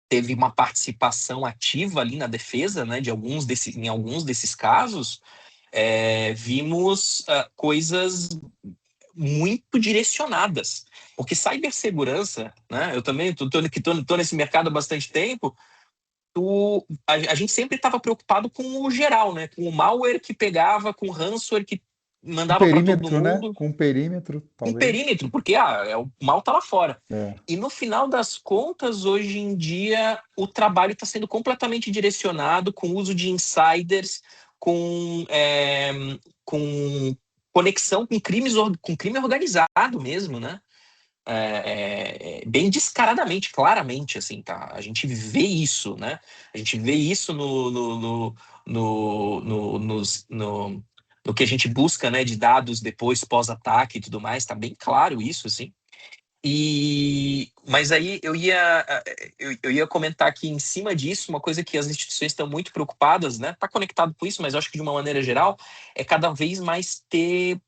teve uma participação ativa ali na defesa, né, em alguns desses casos, vimos coisas muito direcionadas. Porque cibersegurança, né? Eu também tô nesse mercado há bastante tempo. A gente sempre estava preocupado com o geral, né? Com o malware que pegava, com o ransomware que Com mandava para todo perímetro, né? mundo, Com perímetro, com talvez. perímetro, porque o mal tá lá fora. É. E no final das contas, hoje em dia, o trabalho está sendo completamente direcionado com o uso de insiders, com conexão com crime organizado mesmo, né? Bem descaradamente, claramente, assim, tá? A gente vê isso, né? A gente vê isso no que a gente busca, né, de dados depois, pós-ataque e tudo mais, tá bem claro isso, assim. Mas aí eu ia comentar aqui em cima disso, uma coisa que as instituições estão muito preocupadas, né? Tá conectado com isso, mas eu acho que de uma maneira geral, é cada vez mais ter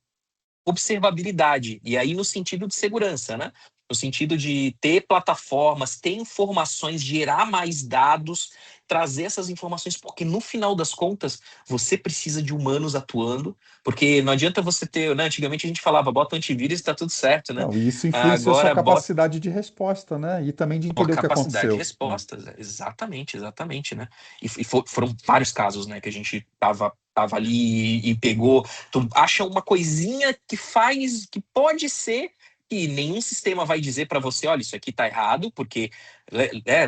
observabilidade, e aí no sentido de segurança, né? No sentido de ter plataformas, ter informações, gerar mais dados, trazer essas informações, porque no final das contas, você precisa de humanos atuando, porque não adianta você ter, né? Antigamente a gente falava, bota antivírus e tá tudo certo, né? Não, e isso influencia a sua Agora bota capacidade de resposta, né? E também de uma entender o que capacidade de aconteceu. respostas, exatamente, né? Foram vários casos, né, que a gente tava ali e pegou. Tu acha uma coisinha que faz, que pode ser que nenhum sistema vai dizer para você, olha, isso aqui tá errado, porque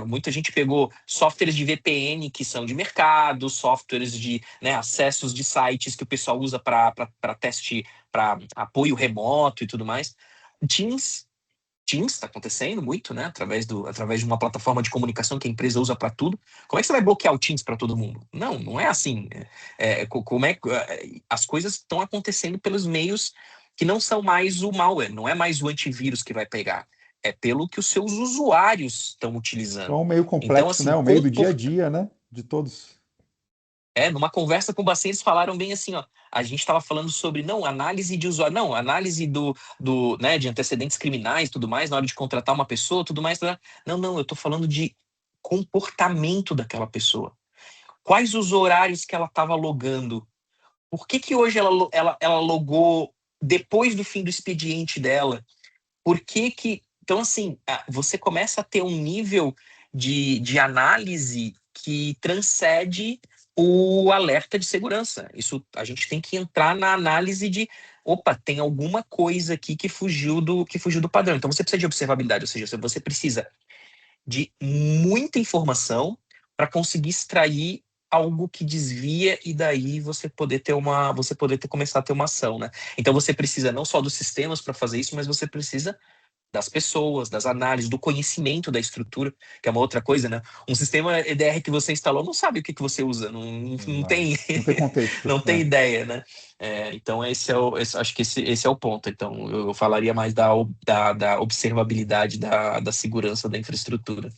muita gente pegou softwares de VPN que são de mercado, softwares de, né, acessos de sites que o pessoal usa para teste, para apoio remoto e tudo mais. Teams está acontecendo muito, né? Através de uma plataforma de comunicação que a empresa usa para tudo. Como é que você vai bloquear o Teams para todo mundo? Não, não é assim. Como é que as coisas estão acontecendo pelos meios que não são mais o malware, não é mais o antivírus que vai pegar, é pelo que os seus usuários estão Então utilizando. é um meio Então, complexo, né? assim, O meio do dia a dia, né? De todos. numa conversa com o Bacen, eles falaram bem assim, ó, a gente estava falando sobre, não, análise de usuário, não, análise né, de antecedentes criminais, tudo mais, na hora de contratar uma pessoa, tudo mais, não, eu estou falando de comportamento daquela pessoa. Quais os horários que ela estava logando? Por que hoje ela logou depois do fim do expediente dela? Por que que... Então, assim, você começa a ter um nível de análise que transcende o alerta de segurança. Isso, a gente tem que entrar na análise de, opa, tem alguma coisa aqui que fugiu do padrão. Então, você precisa de observabilidade, ou seja, você precisa de muita informação para conseguir extrair algo que desvia e daí você poder começar a ter uma ação, né? Então você precisa não só dos sistemas para fazer isso, mas você precisa das pessoas, das análises, do conhecimento da estrutura, que é uma outra coisa, né? Um sistema EDR que você instalou não sabe o que você usa, não Exato. tem, Não tem contexto, não tem né? ideia, né? Então acho que esse é o ponto. Então eu falaria mais da observabilidade da segurança da infraestrutura.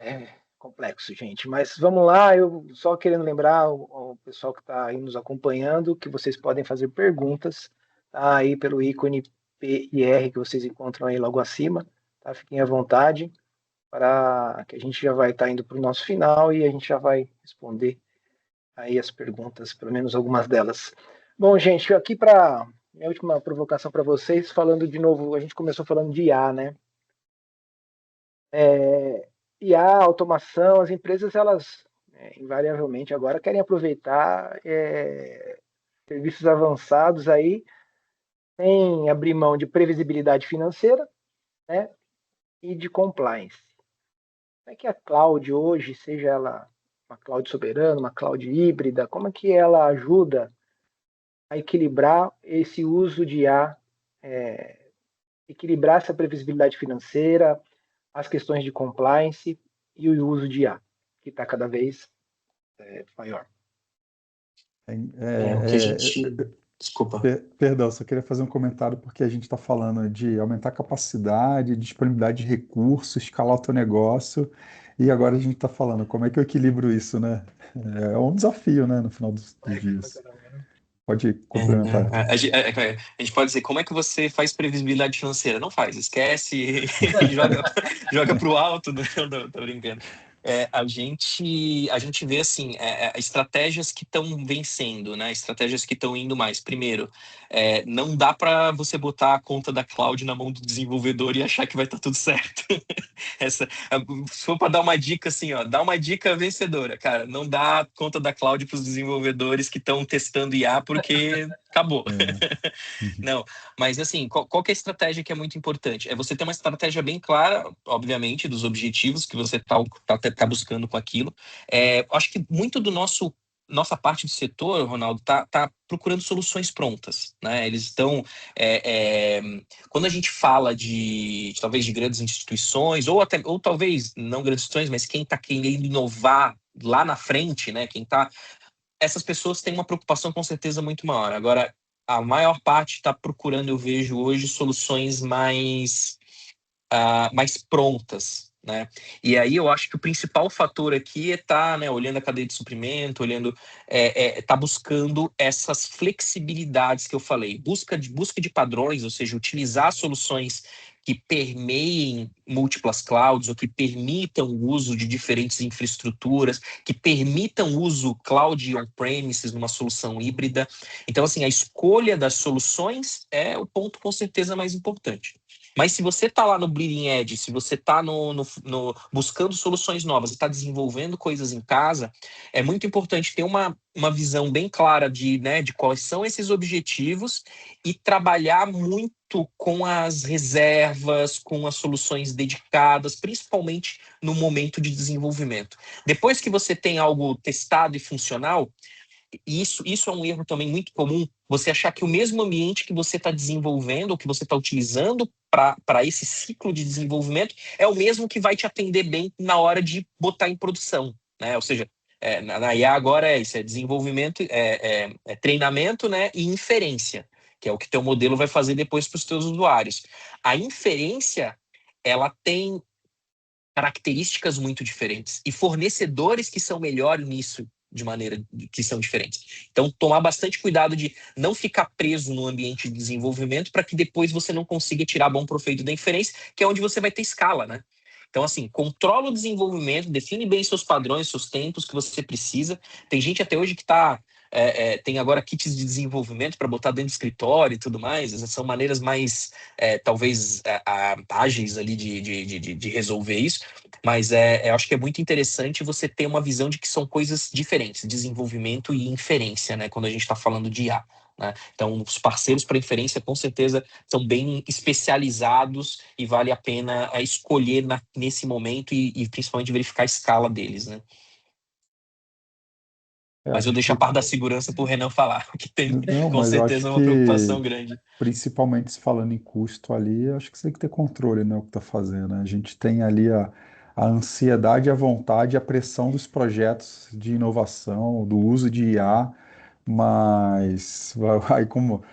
É complexo, gente. Mas vamos lá, eu só querendo lembrar ao pessoal que está aí nos acompanhando que vocês podem fazer perguntas, tá? Aí pelo ícone PIR que vocês encontram aí logo acima, tá? Fiquem à vontade, para que a gente já vai estar indo para o nosso final e a gente já vai responder aí as perguntas, pelo menos algumas delas. Bom, gente, aqui para minha última provocação para vocês, falando de novo, a gente começou falando de IA, né? IA, automação, as empresas, elas invariavelmente agora querem aproveitar serviços avançados aí, sem abrir mão de previsibilidade financeira, né, e de compliance. Como é que a cloud hoje, seja ela uma cloud soberana, uma cloud híbrida, como é que ela ajuda a equilibrar esse uso de IA, equilibrar essa previsibilidade financeira, as questões de compliance e o uso de IA, que está cada vez maior. O que a gente... Desculpa. Perdão, só queria fazer um comentário porque a gente está falando de aumentar a capacidade, disponibilidade de recursos, escalar o teu negócio, e agora a gente está falando como é que eu equilibro isso, né? É um desafio, né, no final dos dias. Pode complementar. A gente pode dizer, como é que você faz previsibilidade financeira? Não faz, esquece e joga para o alto. Não, tô brincando. A gente vê assim, estratégias que estão vencendo, né? Estratégias que estão indo mais. Primeiro, não dá para você botar a conta da cloud na mão do desenvolvedor e achar que vai estar tudo certo. Se for para dar uma dica assim, ó, dá uma dica vencedora, cara, não dá conta da cloud para os desenvolvedores que estão testando IA porque acabou. Uhum. Não, mas assim, qual que é a estratégia que é muito importante? É você ter uma estratégia bem clara, obviamente, dos objetivos que você tá buscando com aquilo. Acho que muito do nossa parte do setor, Ronaldo, tá procurando soluções prontas, né? Eles estão... quando a gente fala talvez de grandes instituições, ou talvez não grandes instituições, mas quem está querendo inovar lá na frente, né? Essas pessoas têm uma preocupação com certeza muito maior. Agora, a maior parte está procurando, eu vejo hoje, soluções mais prontas. né? E aí eu acho que o principal fator aqui é estar, né, olhando a cadeia de suprimento, olhando, tá buscando essas flexibilidades que eu falei, busca de padrões, ou seja, utilizar soluções que permeiem múltiplas clouds ou que permitam o uso de diferentes infraestruturas, que permitam o uso cloud on-premises numa solução híbrida. Então, assim, a escolha das soluções é o ponto com certeza mais importante. Mas se você está lá no bleeding edge, se você está buscando soluções novas, está desenvolvendo coisas em casa, é muito importante ter uma visão bem clara né, de quais são esses objetivos e trabalhar muito com as reservas, com as soluções dedicadas, principalmente no momento de desenvolvimento. Depois que você tem algo testado e funcional, isso é um erro também muito comum, você achar que o mesmo ambiente que você está desenvolvendo, ou que você está utilizando para esse ciclo de desenvolvimento, é o mesmo que vai te atender bem na hora de botar em produção, né? Ou seja, na IA agora é isso, é desenvolvimento, treinamento, né, e inferência, que é o que teu modelo vai fazer depois para os teus usuários. A inferência, ela tem características muito diferentes e fornecedores que são melhores nisso de maneira que são diferentes. Então, tomar bastante cuidado de não ficar preso no ambiente de desenvolvimento para que depois você não consiga tirar bom proveito da inferência, que é onde você vai ter escala, né? Então, assim, controla o desenvolvimento, define bem seus padrões, seus tempos que você precisa. Tem gente até hoje que tem agora kits de desenvolvimento para botar dentro do escritório e tudo mais. Essas são maneiras mais, talvez, ágeis ali de resolver isso. Mas eu acho que é muito interessante você ter uma visão de que são coisas diferentes, desenvolvimento e inferência, né? Quando a gente está falando de IA. Né? Então, os parceiros para inferência, com certeza, são bem especializados e vale a pena escolher nesse momento e principalmente verificar a escala deles, né? Mas eu Acho deixo a que parte da segurança para o Renan falar, que tem não, com mas eu acho certeza uma que preocupação grande. principalmente se falando em custo ali, acho que você tem que ter controle, né, o que está fazendo, né? A gente tem ali a ansiedade, a vontade, a pressão dos projetos de inovação, do uso de IA, mas aí como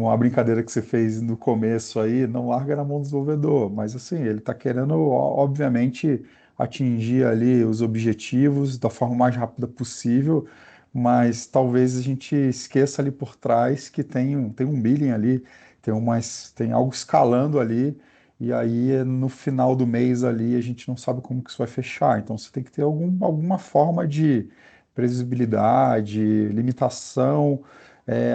a brincadeira que você fez no começo aí, não larga na mão do desenvolvedor, mas assim, ele está querendo, obviamente, atingir ali os objetivos da forma mais rápida possível, mas talvez a gente esqueça ali por trás que tem um billing ali, tem algo escalando ali, e aí no final do mês ali a gente não sabe como que isso vai fechar. Então você tem que ter alguma forma de previsibilidade, limitação,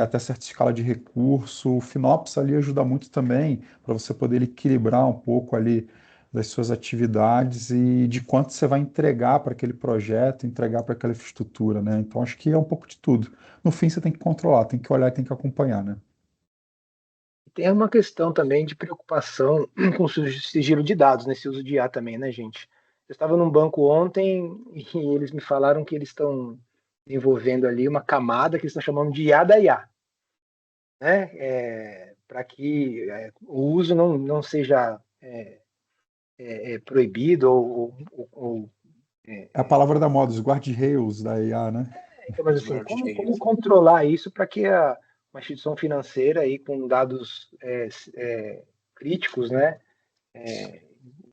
até certa escala de recurso. O FinOps ali ajuda muito também para você poder equilibrar um pouco ali das suas atividades e de quanto você vai entregar para aquele projeto, entregar para aquela infraestrutura, né? Então acho que é um pouco de tudo. No fim você tem que controlar, tem que olhar e tem que acompanhar, né? Tem uma questão também de preocupação com o sigilo de dados nesse uso de IA também, né, gente? Eu estava num banco ontem e eles me falaram que eles estão desenvolvendo ali uma camada que eles estão chamando de IA da IA, né? Para que o uso não seja proibido ou É a palavra da moda, os guardrails da IA, né? então, mas assim, como controlar isso para que uma instituição financeira aí com dados críticos, né,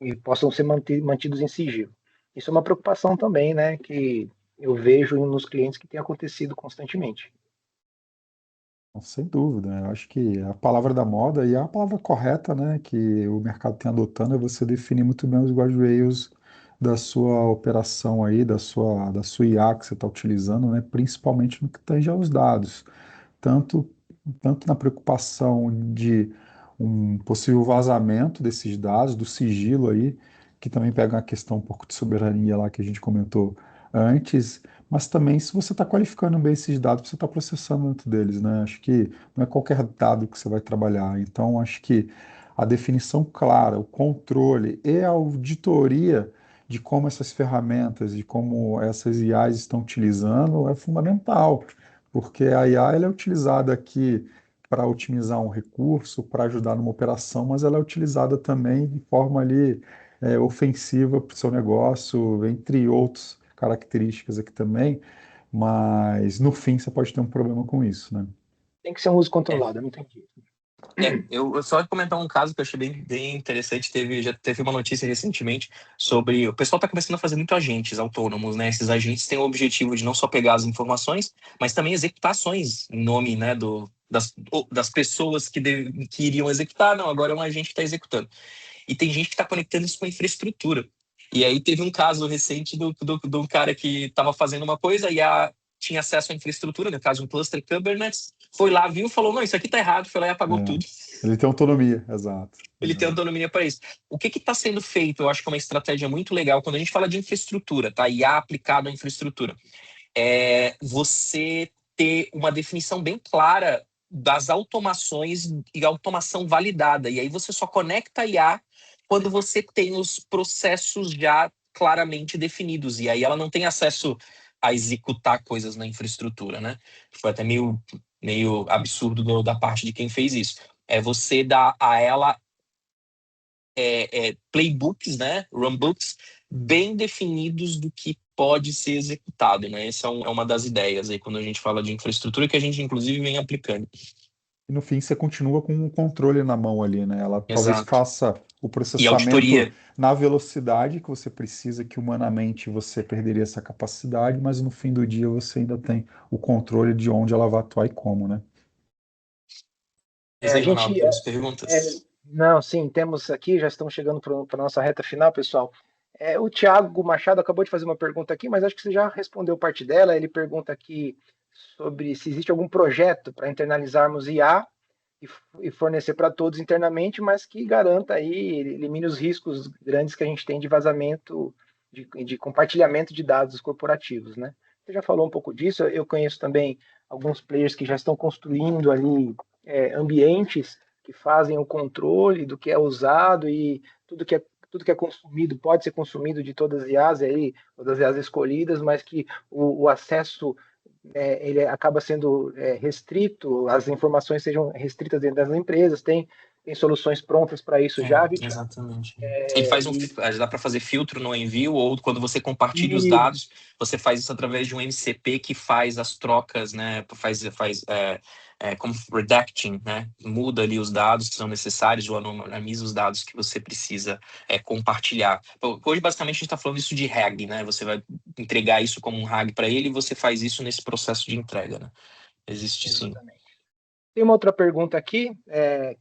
e possam ser mantidos em sigilo? Isso é uma preocupação também, né, que eu vejo nos clientes que tem acontecido constantemente. Sem dúvida, né? Eu acho que a palavra da moda e a palavra correta, né, que o mercado tem adotando é você definir muito bem os guardrails da sua operação aí, da sua IA que você está utilizando, né, principalmente no que tange aos dados. Tanto, tanto na preocupação de um possível vazamento desses dados, do sigilo aí, que também pega uma questão um pouco de soberania lá que a gente comentou antes, mas também se você está qualificando bem esses dados, você está processando dentro deles, né? Acho que não é qualquer dado que você vai trabalhar. Então, acho que a definição clara, o controle e a auditoria de como essas ferramentas, de como essas IAs estão utilizando é fundamental, porque a IA ela é utilizada aqui para otimizar um recurso, para ajudar numa operação, mas ela é utilizada também de forma ali ofensiva para o seu negócio, entre outras características aqui também, mas no fim você pode ter um problema com isso, né? Tem que ser um uso É, controlado, não tem jeito. Eu só ia comentar um caso que eu achei bem interessante. Já teve uma notícia recentemente sobre... O pessoal está começando a fazer muito agentes autônomos, né? Esses agentes têm o objetivo de não só pegar as informações, mas também executar ações em nome, né, das pessoas que iriam executar. Não, agora é um agente que está executando. E tem gente que está conectando isso com a infraestrutura. E aí teve um caso recente de um cara que estava fazendo uma coisa e tinha acesso à infraestrutura, no caso um cluster Kubernetes, foi lá, viu, falou, não, isso aqui tá errado, foi lá e apagou tudo. Ele tem autonomia, exato. Ele tem autonomia para isso. O que está sendo feito, eu acho que é uma estratégia muito legal, quando a gente fala de infraestrutura, tá? IA aplicado à infraestrutura, é você ter uma definição bem clara das automações e automação validada. E aí você só conecta a IA quando você tem os processos já claramente definidos. E aí ela não tem acesso a executar coisas na infraestrutura, né? Foi até meio absurdo da parte de quem fez isso. É você dar a ela playbooks, né? Runbooks bem definidos do que pode ser executado, né? Essa é uma das ideias aí quando a gente fala de infraestrutura que a gente inclusive vem aplicando. E no fim você continua com o controle na mão ali, né? Ela talvez Exato. faça o E processamento auditoria. na velocidade que você precisa, que humanamente você perderia essa capacidade, mas no fim do dia você ainda tem o controle de onde ela vai atuar e como, né? Mas A aí, Ronaldo, gente, temos perguntas? não, sim, temos aqui, já estamos chegando para a nossa reta final, pessoal. O Thiago Machado acabou de fazer uma pergunta aqui, mas acho que você já respondeu parte dela. Ele pergunta aqui sobre se existe algum projeto para internalizarmos IA e fornecer para todos internamente, mas que garanta aí, elimine os riscos grandes que a gente tem de vazamento, de compartilhamento de dados corporativos, né? Você já falou um pouco disso. Eu conheço também alguns players que já estão construindo ali ambientes que fazem o controle do que é usado e tudo que é consumido pode ser consumido de todas as IAs aí, ou das IAs escolhidas, mas que o acesso ele acaba sendo restrito, as informações sejam restritas dentro das empresas, tem soluções prontas para isso já, Vitor. Exatamente. Ele faz dá para fazer filtro no envio, ou quando você compartilha os E dados, você faz isso através de um MCP que faz as trocas, né? Faz como redacting, né? Muda ali os dados que são necessários ou anonimiza os dados que você precisa compartilhar. Hoje, basicamente, a gente está falando isso de RAG, né? Você vai entregar isso como um RAG para ele e você faz isso nesse processo de entrega, né? Existe sim. Exatamente. Tem uma outra pergunta aqui,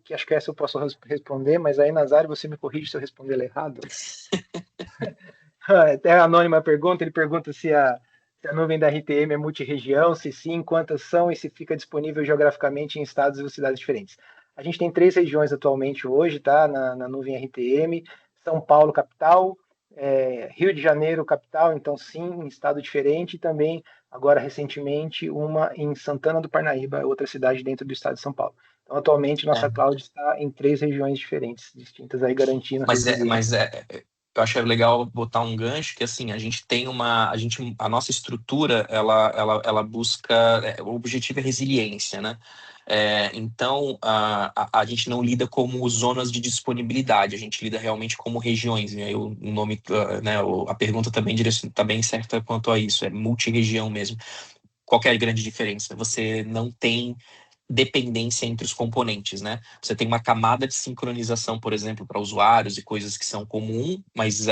que acho que essa eu posso responder, mas aí, Nazário, você me corrige se eu responder ela errado. Até a anônima pergunta, ele pergunta se a nuvem da RTM é multirregião, se sim, quantas são e se fica disponível geograficamente em estados e cidades diferentes. A gente tem 3 regiões atualmente hoje, tá, na nuvem RTM, São Paulo, capital, Rio de Janeiro, capital, então sim, em estado diferente, e também, agora recentemente, uma em Santana do Parnaíba, outra cidade dentro do estado de São Paulo. Então, atualmente, nossa cloud está em 3 regiões diferentes, distintas, aí garantindo resiliência. Eu acho legal botar um gancho que assim a gente tem a nossa estrutura ela busca, o objetivo é resiliência, né? Então a gente não lida como zonas de disponibilidade, a gente lida realmente como regiões. E aí o nome, né? A pergunta também tá bem certa quanto a isso, é multi-região mesmo. Qual que é a grande diferença? Você não tem dependência entre os componentes, né? Você tem uma camada de sincronização, por exemplo, para usuários e coisas que são comum, mas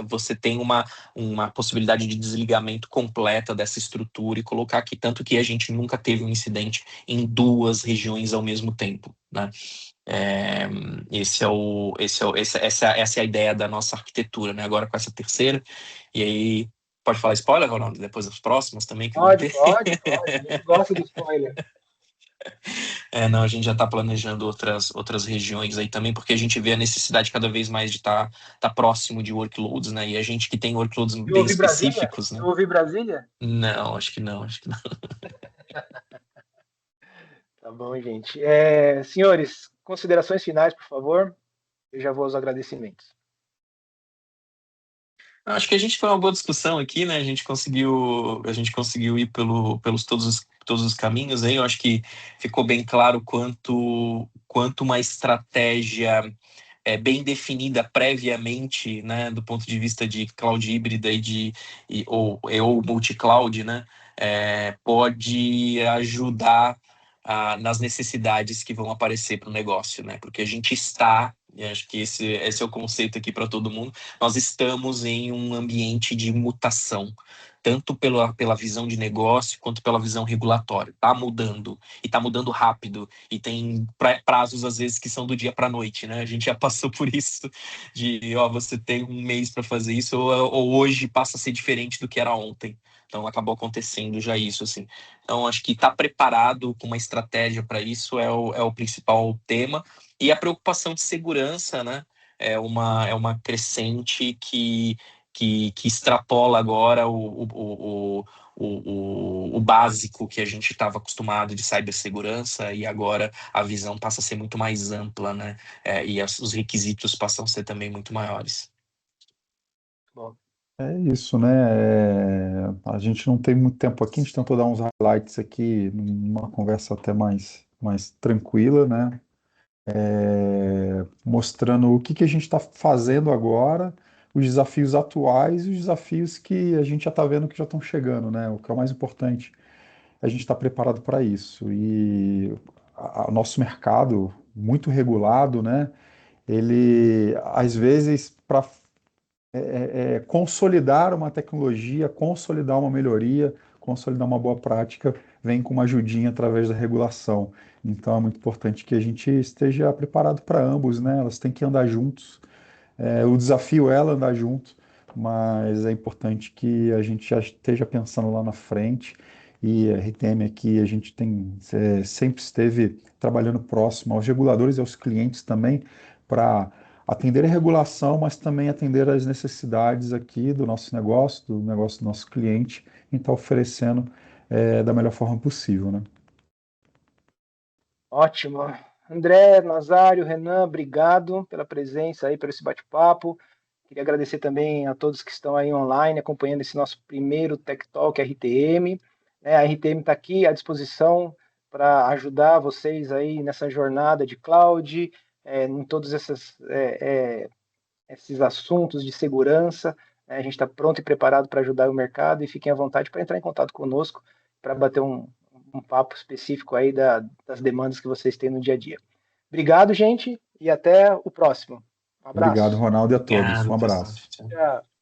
você tem uma possibilidade de desligamento completa dessa estrutura e colocar aqui, tanto que a gente nunca teve um incidente em 2 regiões ao mesmo tempo, né? Essa é a ideia da nossa arquitetura, né? Agora com essa terceira, e aí pode falar spoiler, Ronaldo? Depois das próximas também que vão ter? Pode. A gente gosta do spoiler. Não, a gente já está planejando outras regiões aí também, porque a gente vê a necessidade cada vez mais de tá próximo de workloads, né? E a gente que tem workloads Eu bem ouvi Brasília? específicos, né? Eu ouvi Brasília? Não, acho que não. Tá bom, gente. Senhores, considerações finais, por favor. Eu já vou aos agradecimentos. Acho que a gente foi uma boa discussão aqui, né? A gente conseguiu ir pelos todos os caminhos aí. Eu acho que ficou bem claro quanto uma estratégia bem definida previamente, né, do ponto de vista de cloud híbrida ou multi-cloud, né, pode ajudar nas necessidades que vão aparecer para o negócio, né? Porque a gente está, e acho que esse é o conceito aqui para todo mundo, nós estamos em um ambiente de mutação, tanto pela visão de negócio quanto pela visão regulatória. Está mudando, e está mudando rápido, e tem prazos, às vezes, que são do dia para a noite, né? A gente já passou por isso, de, você tem um mês para fazer isso, ou hoje passa a ser diferente do que era ontem. Então, acabou acontecendo já isso, assim. Então, acho que estar preparado com uma estratégia para isso é o principal tema. E a preocupação de segurança, né? É uma crescente que extrapola agora o básico que a gente estava acostumado de cibersegurança, e agora a visão passa a ser muito mais ampla, né? E os requisitos passam a ser também muito maiores. Bom, É isso, né? A gente não tem muito tempo aqui, a gente tentou dar uns highlights aqui numa conversa até mais tranquila, né? Mostrando o que a gente está fazendo agora, os desafios atuais e os desafios que a gente já está vendo que já estão chegando, né? O que é o mais importante, a gente está preparado para isso. E o nosso mercado, muito regulado, né? Ele, às vezes, para consolidar uma tecnologia, consolidar uma melhoria, consolidar uma boa prática, vem com uma ajudinha através da regulação. Então é muito importante que a gente esteja preparado para ambos, né? Elas têm que andar juntos. O desafio é ela andar junto, mas é importante que a gente já esteja pensando lá na frente. E a RTM aqui, a gente sempre esteve trabalhando próximo aos reguladores e aos clientes também para atender a regulação, mas também atender às necessidades aqui do nosso negócio, do negócio do nosso cliente, e estar oferecendo da melhor forma possível, né? ótimo. André, Nazário, Renan, obrigado pela presença aí, pelo esse bate-papo. Queria agradecer também a todos que estão aí online acompanhando esse nosso primeiro Tech Talk RTM. A RTM está aqui à disposição para ajudar vocês aí nessa jornada de cloud, em todos esses assuntos de segurança. A gente está pronto e preparado para ajudar o mercado, e fiquem à vontade para entrar em contato conosco para bater um papo específico aí das demandas que vocês têm no dia a dia. Obrigado, gente, e até o próximo. Um Obrigado, abraço. Ronaldo, e a todos. Um Obrigado, pessoal. abraço. Tchau. Tchau.